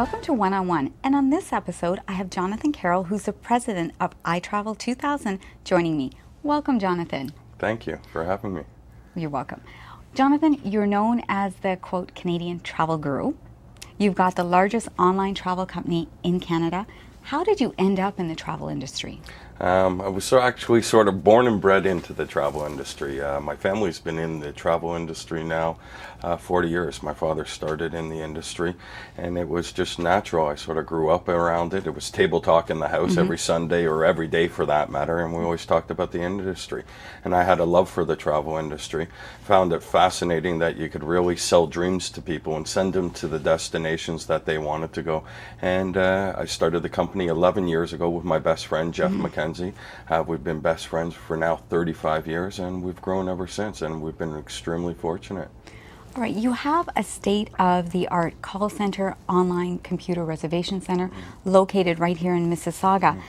Welcome to One on One, and on this episode I have Jonathan Carroll, who's the president of iTravel 2000, joining me. Welcome, Jonathan. Thank you for having me. You're welcome. Jonathan, you're known as the, quote, Canadian travel guru. You've got the largest online travel company in Canada. How did you end up in the travel industry? I was actually sort of born and bred into the travel industry. My family's been in the travel industry now 40 years. My father started in the industry, and it was just natural. I sort of grew up around it. It was table talk in the house every Sunday, or every day for that matter, and we always talked about the industry. And I had a love for the travel industry. Found it fascinating that you could really sell dreams to people and send them to the destinations that they wanted to go. And I started the company 11 years ago with my best friend, Jeff McKenzie. We've been best friends for now 35 years, and we've grown ever since, and we've been extremely fortunate. All right, you have a state-of-the-art call center, online computer reservation center located right here in Mississauga.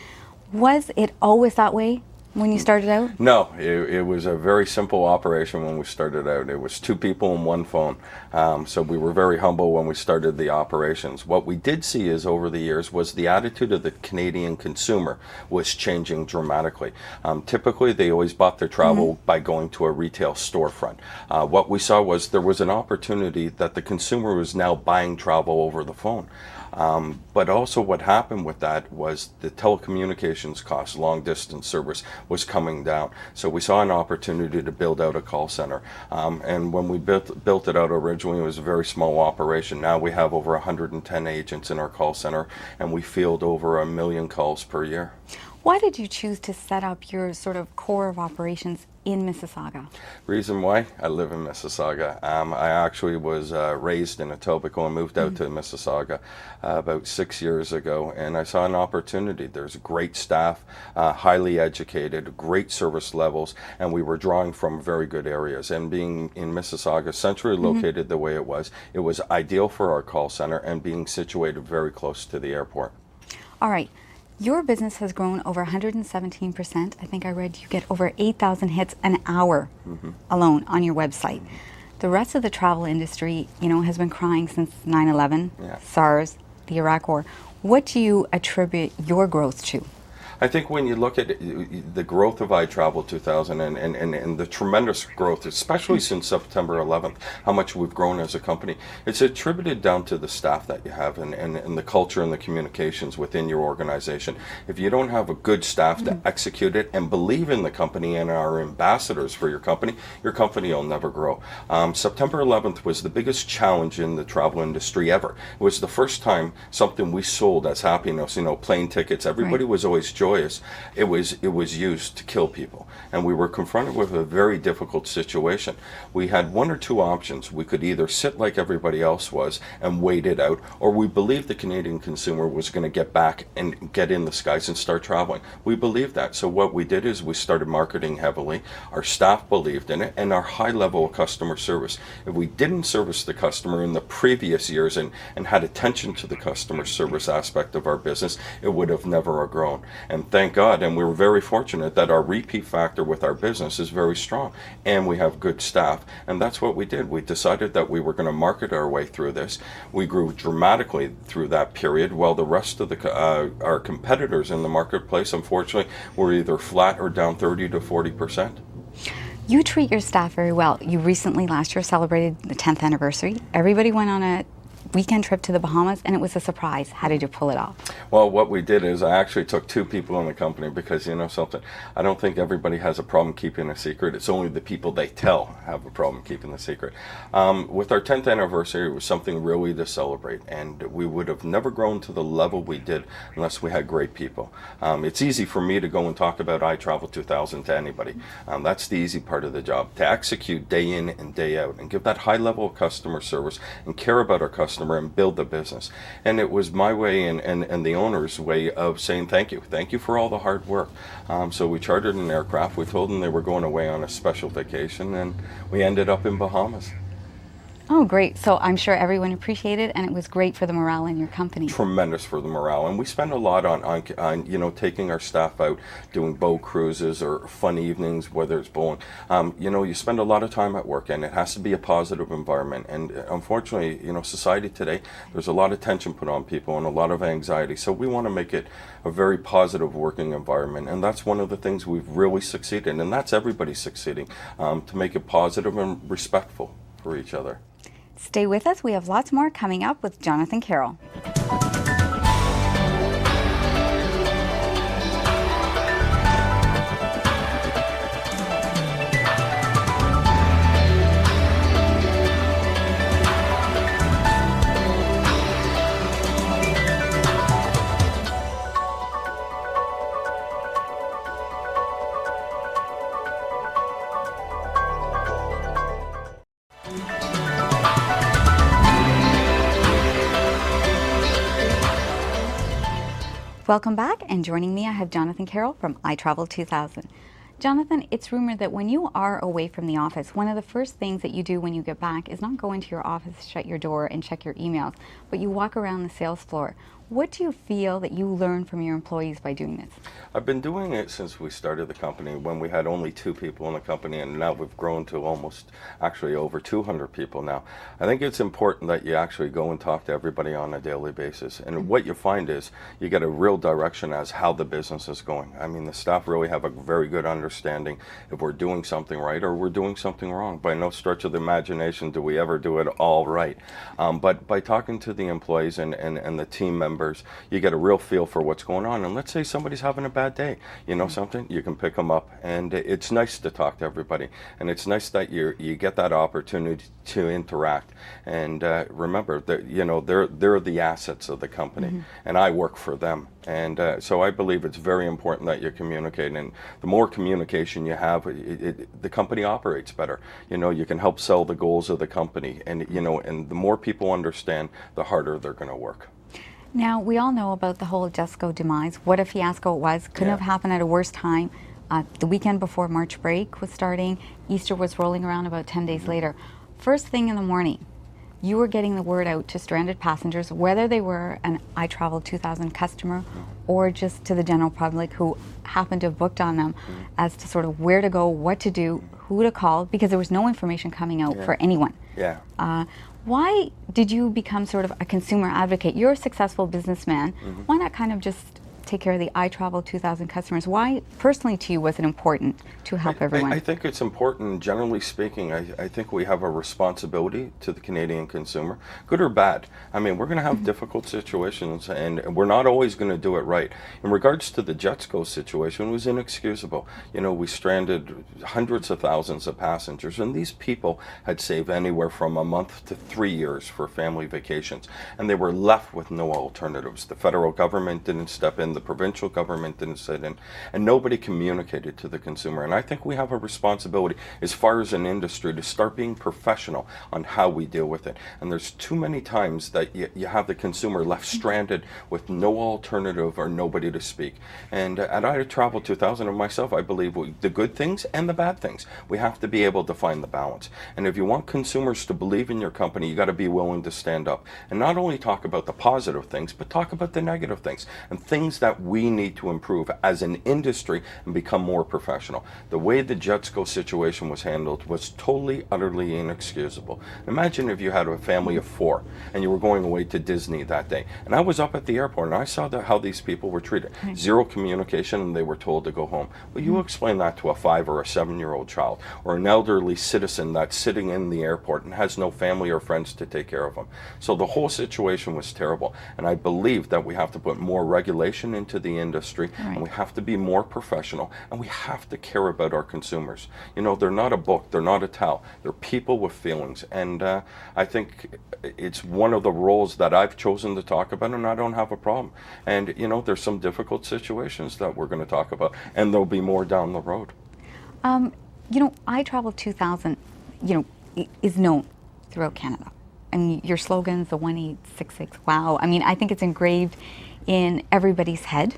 Was it always that way when you started out? No, it was a very simple operation when we started out. It was two people and one phone. So we were very humble when we started the operations. What we did see is over the years was the attitude of the Canadian consumer was changing dramatically. Typically, they always bought their travel by going to a retail storefront. What we saw was there was an opportunity that the consumer was now buying travel over the phone. But also what happened with that was the telecommunications costs, long distance service, was coming down. So we saw an opportunity to build out a call center. And when we built it out originally, it was a very small operation. Now we have over 110 agents in our call center, and we field over 1 million calls per year. Why did you choose to set up your sort of core of operations in Mississauga? Reason why? I live in Mississauga. I actually was raised in Etobicoke and moved out to Mississauga about 6 years ago, and I saw an opportunity. There's great staff, highly educated, great service levels, and we were drawing from very good areas. And being in Mississauga, centrally located the way it was ideal for our call center, and being situated very close to the airport. All right. Your business has grown over 117%. I think I read you get over 8,000 hits an hour alone on your website. The rest of the travel industry, has been crying since 9/11, SARS, the Iraq War. What do you attribute your growth to? I think when you look at the growth of iTravel 2000 and the tremendous growth, especially since September 11th, how much we've grown as a company, it's attributed down to the staff that you have and the culture and the communications within your organization. If you don't have a good staff to execute it and believe in the company and are ambassadors for your company will never grow. September 11th was the biggest challenge in the travel industry ever. It was the first time something we sold as happiness, plane tickets, everybody was always joyous. It was used to kill people, and we were confronted with a very difficult situation. We had one or two options. We could either sit like everybody else was and wait it out, or we believed the Canadian consumer was going to get back and get in the skies and start traveling. We believed that, so what we did is we started marketing heavily. Our staff believed in it, and our high level of customer service. If we didn't service the customer in the previous years and had attention to the customer service aspect of our business, it would have never grown. And thank God, and we're very fortunate that our repeat factor with our business is very strong, and we have good staff, and that's what we did. We decided that we were going to market our way through this. We grew dramatically through that period, while the rest of our competitors in the marketplace, unfortunately, were either flat or down 30 to 40%. You treat your staff very well. You recently, last year, celebrated the 10th anniversary. Everybody went on a weekend trip to the Bahamas, and it was a surprise. How did you pull it off? Well, what we did is I actually took two people in the company because, something, I don't think everybody has a problem keeping a secret. It's only the people they tell have a problem keeping the secret. With our 10th anniversary, it was something really to celebrate, and we would have never grown to the level we did unless we had great people. It's easy for me to go and talk about iTravel 2000 to anybody. That's the easy part of the job, to execute day in and day out and give that high level of customer service and care about our customers and build the business. And it was my way and the owner's way of saying thank you for all the hard work. So we chartered an aircraft. We told them they were going away on a special vacation, and we ended up in Bahamas. Oh, great. So I'm sure everyone appreciated it, and it was great for the morale in your company. Tremendous for the morale, and we spend a lot on taking our staff out, doing boat cruises or fun evenings, whether it's bowling. You spend a lot of time at work, and it has to be a positive environment. And unfortunately, society today, there's a lot of tension put on people and a lot of anxiety. So we want to make it a very positive working environment, and that's one of the things we've really succeeded, and that's everybody succeeding, to make it positive and respectful for each other. Stay with us. We have lots more coming up with Jonathan Carroll. Welcome back, and joining me I have Jonathan Carroll from iTravel 2000. Jonathan, it's rumored that when you are away from the office, one of the first things that you do when you get back is not go into your office, shut your door, and check your emails, but you walk around the sales floor. What do you feel that you learn from your employees by doing this? I've been doing it since we started the company, when we had only 2 people in the company, and now we've grown to almost, actually over 200 people now. I think it's important that you actually go and talk to everybody on a daily basis. And what you find is you get a real direction as how the business is going. I mean, the staff really have a very good understanding if we're doing something right or we're doing something wrong. By no stretch of the imagination do we ever do it all right. But by talking to the employees and the team members, you get a real feel for what's going on. And let's say somebody's having a bad day, something, you can pick them up. And it's nice to talk to everybody. And it's nice that you get that opportunity to interact. And remember that, they're the assets of the company, and I work for them. And so I believe it's very important that you communicate. And the more communication you have, the company operates better. You can help sell the goals of the company. And, and the more people understand, the harder they're going to work. Now, we all know about the whole Jesco demise. What a fiasco it was. Couldn't have happened at a worse time. The weekend before March break was starting. Easter was rolling around about 10 days later. First thing in the morning, you were getting the word out to stranded passengers, whether they were an iTravel 2000 customer or just to the general public who happened to have booked on them, as to sort of where to go, what to do, who to call, because there was no information coming out for anyone. Why did you become sort of a consumer advocate? You're a successful businessman. Why not kind of just take care of the iTravel 2000 customers? Why, personally to you, was it important to help everyone? I think it's important, generally speaking. I think we have a responsibility to the Canadian consumer, good or bad. I mean, we're going to have difficult situations, and we're not always going to do it right. In regards to the Jesco situation, it was inexcusable. We stranded hundreds of thousands of passengers, and these people had saved anywhere from a month to 3 years for family vacations, and they were left with no alternatives. The federal government didn't step in, the provincial government didn't sit in, and nobody communicated to the consumer. And I think we have a responsibility as far as an industry to start being professional on how we deal with it. And there's too many times that you have the consumer left stranded with no alternative or nobody to speak. And at iTravel 2000 and myself, I believe the good things and the bad things, we have to be able to find the balance. And if you want consumers to believe in your company, you got to be willing to stand up and not only talk about the positive things, but talk about the negative things and things that we need to improve as an industry and become more professional. The way the Jesco situation was handled was totally, utterly inexcusable. Imagine if you had a family of 4 and you were going away to Disney that day. And I was up at the airport and I saw how these people were treated. Zero communication, and they were told to go home. Well, you explain that to a 5 or a 7-year-old child or an elderly citizen that's sitting in the airport and has no family or friends to take care of them. So the whole situation was terrible. And I believe that we have to put more regulation into the industry, and we have to be more professional, and we have to care about our consumers. They're not a book, they're not a towel, they're people with feelings. And I think it's one of the roles that I've chosen to talk about, and I don't have a problem. And there's some difficult situations that we're going to talk about, and there'll be more down the road. iTravel 2000, is known throughout Canada. And your slogan's the 1866. Wow. I mean, I think it's engraved in everybody's head.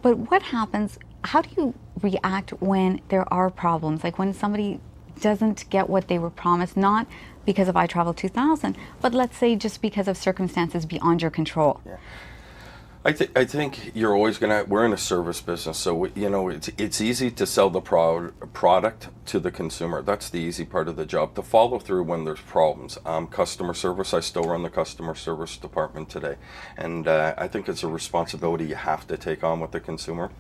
But what happens, how do you react when there are problems? Like when somebody doesn't get what they were promised, not because of iTravel 2000, but let's say just because of circumstances beyond your control? Yeah. I think you're always we're in a service business, so it's easy to sell the product to the consumer. That's the easy part of the job. To follow through when there's problems. Customer service, I still run the customer service department today. And I think it's a responsibility you have to take on with the consumer.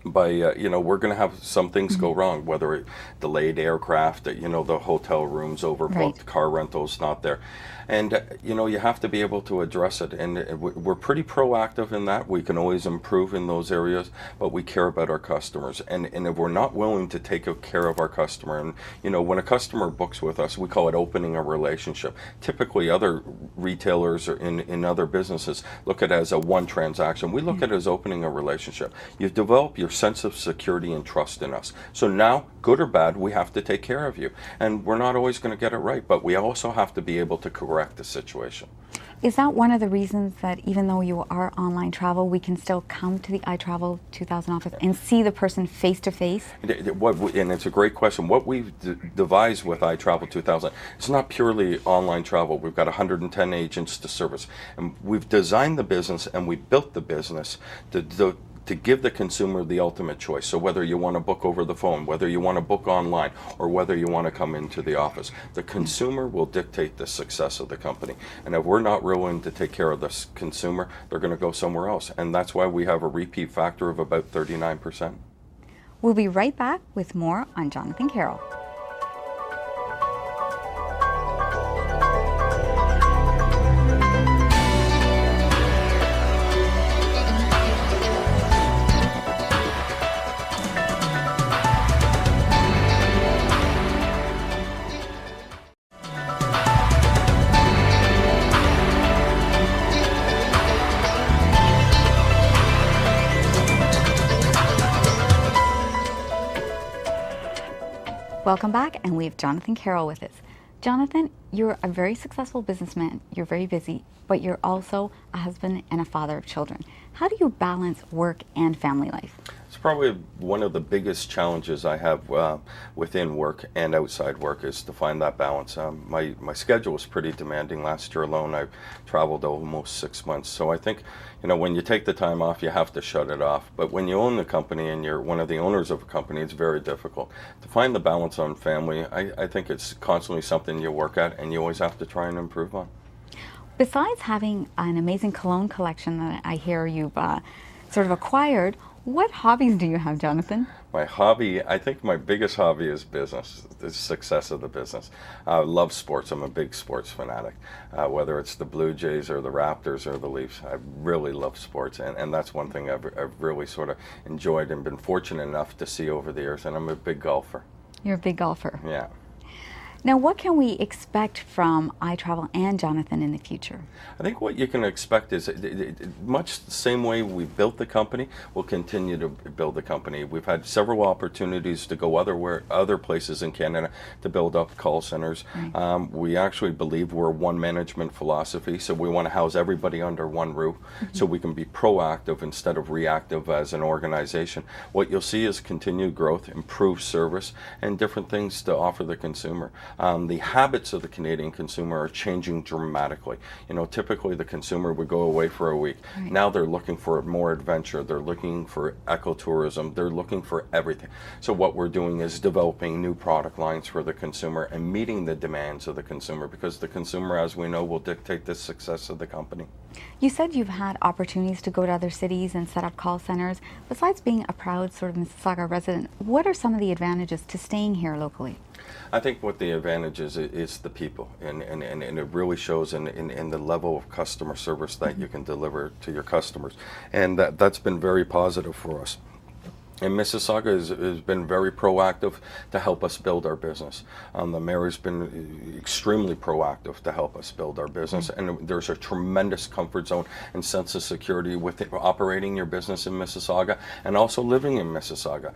By we're going to have some things go wrong, whether it delayed aircraft, the hotel rooms overbooked, Right. car rentals not there, and you have to be able to address it. And we're pretty proactive in that. We can always improve in those areas, but we care about our customers. And if we're not willing to take care of our customer, and when a customer books with us, we call it opening a relationship. Typically, other retailers or in other businesses look at it as a one transaction. We look at it as opening a relationship. You develop your sense of security and trust in us. So now, good or bad, we have to take care of you. And we're not always going to get it right, but we also have to be able to correct the situation. Is that one of the reasons that even though you are online travel, we can still come to the iTravel 2000 office and see the person face to face? And it's a great question. What we've devised with iTravel 2000, it's not purely online travel. We've got 110 agents to service. And we've designed the business and we built the business to give the consumer the ultimate choice. So whether you want to book over the phone, whether you want to book online, or whether you want to come into the office, the consumer will dictate the success of the company. And if we're not willing to take care of this consumer, they're going to go somewhere else. And that's why we have a repeat factor of about 39%. We'll be right back with more on Jonathan Carroll. Welcome back, and we have Jonathan Carroll with us. Jonathan, you're a very successful businessman, you're very busy, but you're also a husband and a father of children. How do you balance work and family life? It's probably one of the biggest challenges I have within work and outside work is to find that balance. My schedule was pretty demanding. Last year alone, I traveled almost 6 months. So I think, when you take the time off, you have to shut it off. But when you own the company and you're one of the owners of a company, it's very difficult. To find the balance on family, I think it's constantly something you work at and you always have to try and improve on. Besides having an amazing cologne collection that I hear you've sort of acquired, what hobbies do you have, Jonathan? My hobby, I think my biggest hobby is business, the success of the business. I love sports. I'm a big sports fanatic. Whether it's the Blue Jays or the Raptors or the Leafs, I really love sports. And that's one thing I've really sort of enjoyed and been fortunate enough to see over the years. And I'm a big golfer. You're a big golfer. Yeah. Now, what can we expect from iTravel and Jonathan in the future? I think what you can expect is much the same way we built the company, we'll continue to build the company. We've had several opportunities to go other places in Canada to build up call centers. Right. We actually believe we're one management philosophy, so we want to house everybody under one roof so we can be proactive instead of reactive as an organization. What you'll see is continued growth, improved service, and different things to offer the consumer. The habits of the Canadian consumer are changing dramatically. Typically the consumer would go away for a week. Right. Now they're looking for more adventure. They're looking for ecotourism. They're looking for everything. So what we're doing is developing new product lines for the consumer and meeting the demands of the consumer, because the consumer, as we know, will dictate the success of the company. You said you've had opportunities to go to other cities and set up call centers. Besides being a proud sort of Mississauga resident, what are some of the advantages to staying here locally? I think what the advantage is the people, and it really shows in the level of customer service that you can deliver to your customers, and that's been very positive for us. And Mississauga has been very proactive to help us build our business. The mayor has been extremely proactive to help us build our business, and there's a tremendous comfort zone and sense of security with operating your business in Mississauga and also living in Mississauga.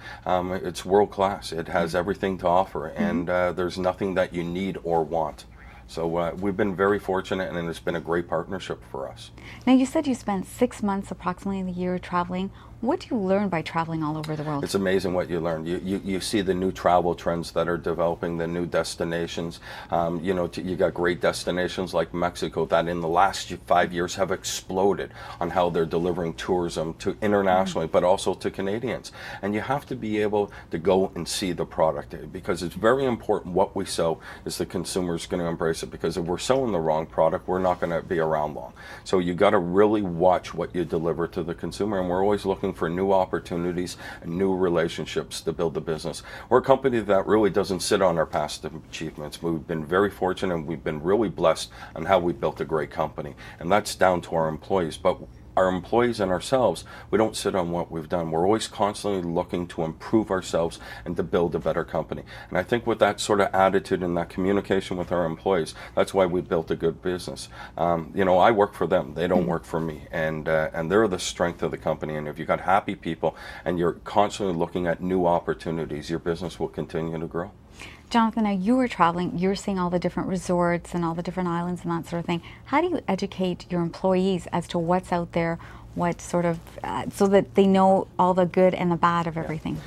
It's world class. It has everything to offer, and there's nothing that you need or want. So we've been very fortunate, and it's been a great partnership for us. Now, you said you spent 6 months approximately in the year traveling. What do you learn by traveling all over the world? It's amazing what you learn. You see the new travel trends that are developing, the new destinations. You got great destinations like Mexico that in the last 5 years have exploded on how they're delivering tourism to internationally, but also to Canadians. And you have to be able to go and see the product, because it's very important what we sell is the consumer's going to embrace it. Because if we're selling the wrong product, we're not going to be around long. So you got to really watch what you deliver to the consumer, and we're always looking for new opportunities and new relationships to build the business. We're a company that really doesn't sit on our past achievements. We've been very fortunate, and we've been really blessed on how we built a great company, and that's down to our employees. But our employees and ourselves, we don't sit on what we've done. We're always constantly looking to improve ourselves and to build a better company. And I think with that sort of attitude and that communication with our employees, that's why we built a good business. I work for them. They don't work for me. And they're the strength of the company. And if you've got happy people and you're constantly looking at new opportunities, your business will continue to grow. Jonathan, now you were traveling, you're seeing all the different resorts and all the different islands and that sort of thing. How do you educate your employees as to what's out there, what sort of, so that they know all the good and the bad of everything?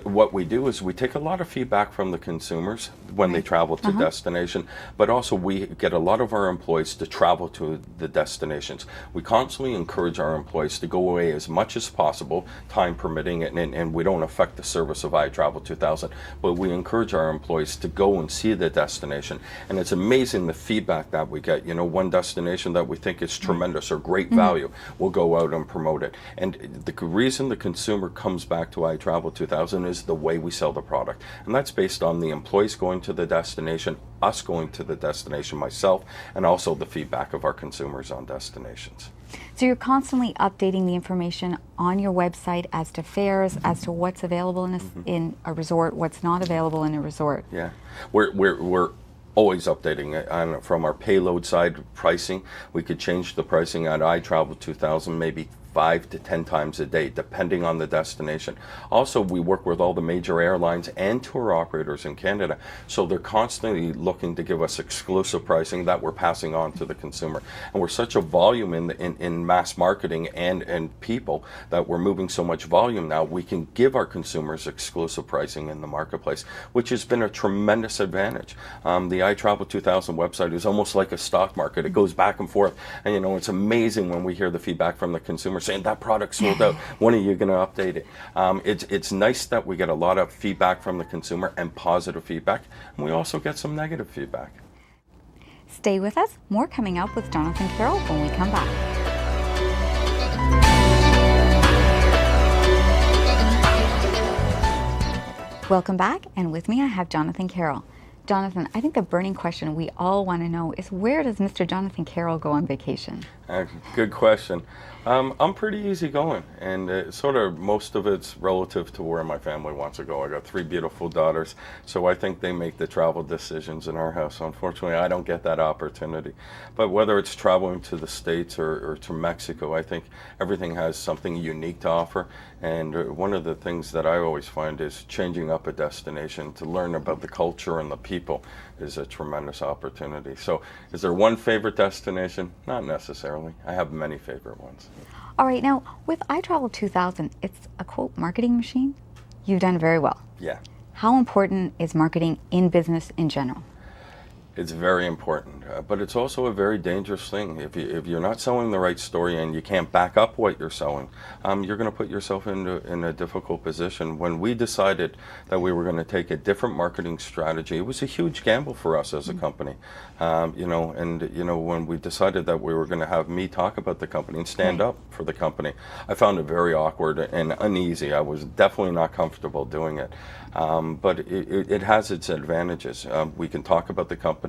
What we do is we take a lot of feedback from the consumers when they travel to destination, but also we get a lot of our employees to travel to the destinations. We constantly encourage our employees to go away as much as possible, time permitting, and we don't affect the service of iTravel 2000, but we encourage our employees to go and see the destination. And it's amazing the feedback that we get. One destination that we think is tremendous or great value, we'll go out and promote it. And the reason the consumer comes back to iTravel 2000 is the way we sell the product. And that's based on the employees going to the destination, us going to the destination, myself, and also the feedback of our consumers on destinations. So you're constantly updating the information on your website as to fares, as to what's available in a resort, what's not available in a resort. Yeah, we're always updating it. And from our payload side pricing, we could change the pricing at iTravel 2000 maybe 5 to 10 times a day, depending on the destination. Also, we work with all the major airlines and tour operators in Canada, so they're constantly looking to give us exclusive pricing that we're passing on to the consumer. And we're such a volume in mass marketing and people that we're moving so much volume now, we can give our consumers exclusive pricing in the marketplace, which has been a tremendous advantage. The iTravel 2000 website is almost like a stock market. It goes back and forth, and it's amazing when we hear the feedback from the consumer saying that product sold out. When are you going to update it? It's nice that we get a lot of feedback from the consumer and positive feedback, and we also get some negative feedback. Stay with us. More coming up with Jonathan Carroll when we come back. Welcome back, and with me I have Jonathan Carroll. Jonathan, I think the burning question we all want to know is, where does Mr. Jonathan Carroll go on vacation? Good question. I'm pretty easygoing, and sort of most of it's relative to where my family wants to go. I got 3 beautiful daughters, so I think they make the travel decisions in our house. Unfortunately, I don't get that opportunity. But whether it's traveling to the States or to Mexico, I think everything has something unique to offer. And one of the things that I always find is changing up a destination to learn about the culture and the people is a tremendous opportunity. So is there one favorite destination? Not necessarily. I have many favorite ones. All right, now with iTravel 2000, it's a quote marketing machine. You've done very well. Yeah. How important is marketing in business in general? It's very important, but it's also a very dangerous thing. If you're not selling the right story and you can't back up what you're selling, you're going to put yourself in a difficult position. When we decided that we were going to take a different marketing strategy, it was a huge gamble for us as a company. When we decided that we were going to have me talk about the company and stand up for the company, I found it very awkward and uneasy. I was definitely not comfortable doing it. But it has its advantages. We can talk about the company,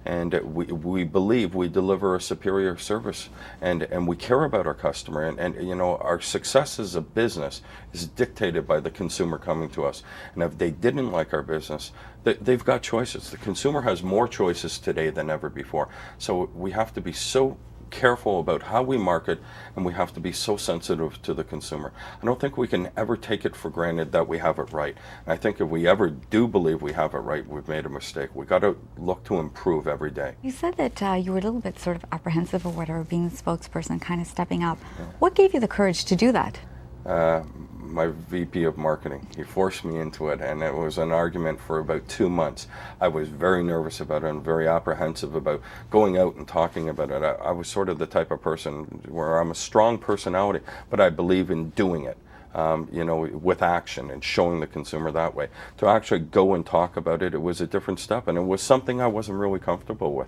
and we believe we deliver a superior service, and we care about our customer, and our success as a business is dictated by the consumer coming to us. And if they didn't like our business, they've got choices. The consumer has more choices today than ever before. So we have to be so careful about how we market, and we have to be so sensitive to the consumer. I don't think we can ever take it for granted that we have it right. And I think if we ever do believe we have it right, we've made a mistake. We got to look to improve every day. You said that you were a little bit sort of apprehensive or whatever, being the spokesperson, kind of stepping up. Yeah. What gave you the courage to do that? My VP of marketing. He forced me into it, and it was an argument for about 2 months. I was very nervous about it and very apprehensive about going out and talking about it. I was sort of the type of person where I'm a strong personality, but I believe in doing it. With action and showing the consumer that way. To actually go and talk about it, it was a different step, and it was something I wasn't really comfortable with.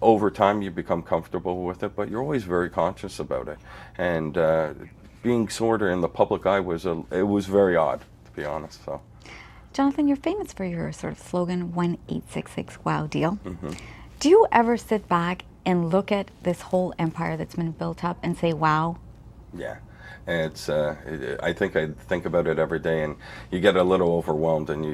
Over time, you become comfortable with it, but you're always very conscious about it. And being sort of in the public eye it was very odd, to be honest. So, Jonathan, you're famous for your sort of slogan, 1-866 WOW deal. Do you ever sit back and look at this whole empire that's been built up and say, wow? Yeah. It's. I think about it every day, and you get a little overwhelmed, and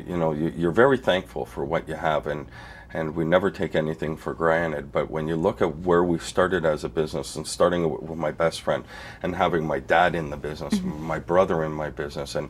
you're very thankful for what you have, and we never take anything for granted. But when you look at where we started as a business, and starting with my best friend, and having my dad in the business, my brother in my business, and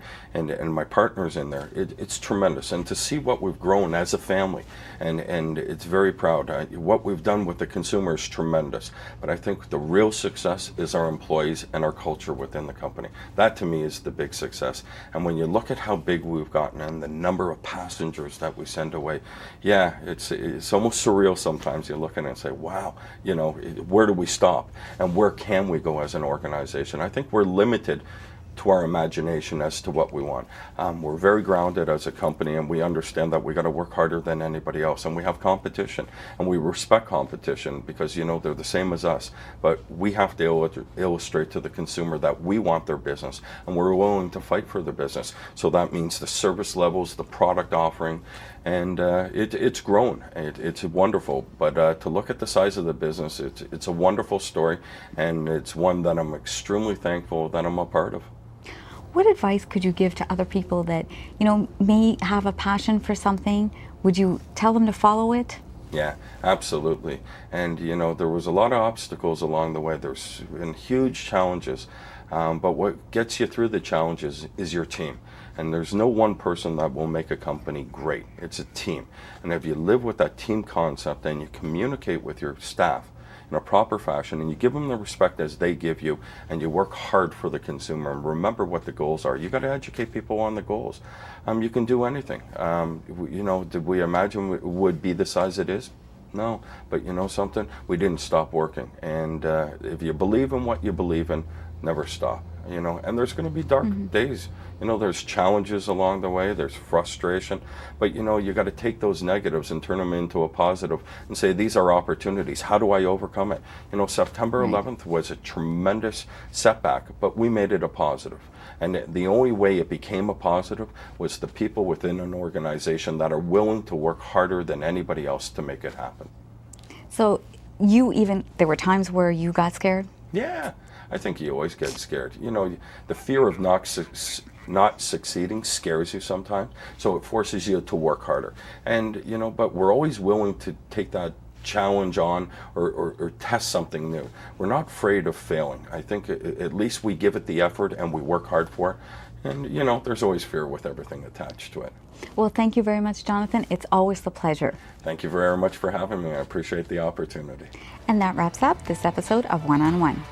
my partners in there, it's tremendous. And to see what we've grown as a family, and it's very proud. What we've done with the consumer is tremendous. But I think the real success is our employees and our culture within the company. That to me is the big success. And when you look at how big we've gotten and the number of passengers that we send away, yeah, it's almost surreal sometimes. You look at it and say, wow, where do we stop? And where can we go as an organization? I think we're limited to our imagination as to what we want. We're very grounded as a company, and we understand that we got to work harder than anybody else, and we have competition, and we respect competition because they're the same as us, but we have to illustrate to the consumer that we want their business, and we're willing to fight for their business. So that means the service levels, the product offering, and it's grown. It's wonderful, but to look at the size of the business, it's a wonderful story, and it's one that I'm extremely thankful that I'm a part of. What advice could you give to other people that, may have a passion for something? Would you tell them to follow it? Yeah, absolutely. And, there was a lot of obstacles along the way. There's been huge challenges. But what gets you through the challenges is your team. And there's no one person that will make a company great. It's a team. And if you live with that team concept and you communicate with your staff in a proper fashion, and you give them the respect as they give you, and you work hard for the consumer, and remember what the goals are. You got to educate people on the goals. You can do anything. Did we imagine it would be the size it is? No, but something, we didn't stop working. And if you believe in what you believe in, never stop. And there's going to be dark days. There's challenges along the way, there's frustration, but you got to take those negatives and turn them into a positive and say, these are opportunities. How do I overcome it? September 11th was a tremendous setback, but we made it a positive. And the only way it became a positive was the people within an organization that are willing to work harder than anybody else to make it happen. So there were times where you got scared? Yeah, I think you always get scared. The fear of not succeeding scares you sometimes, so it forces you to work harder. And but we're always willing to take that challenge on or test something new. We're not afraid of failing. I think at least we give it the effort and we work hard for it. And there's always fear with everything attached to it. Well, thank you very much, Jonathan. It's always a pleasure. Thank you very much for having me. I appreciate the opportunity. And that wraps up this episode of One on One.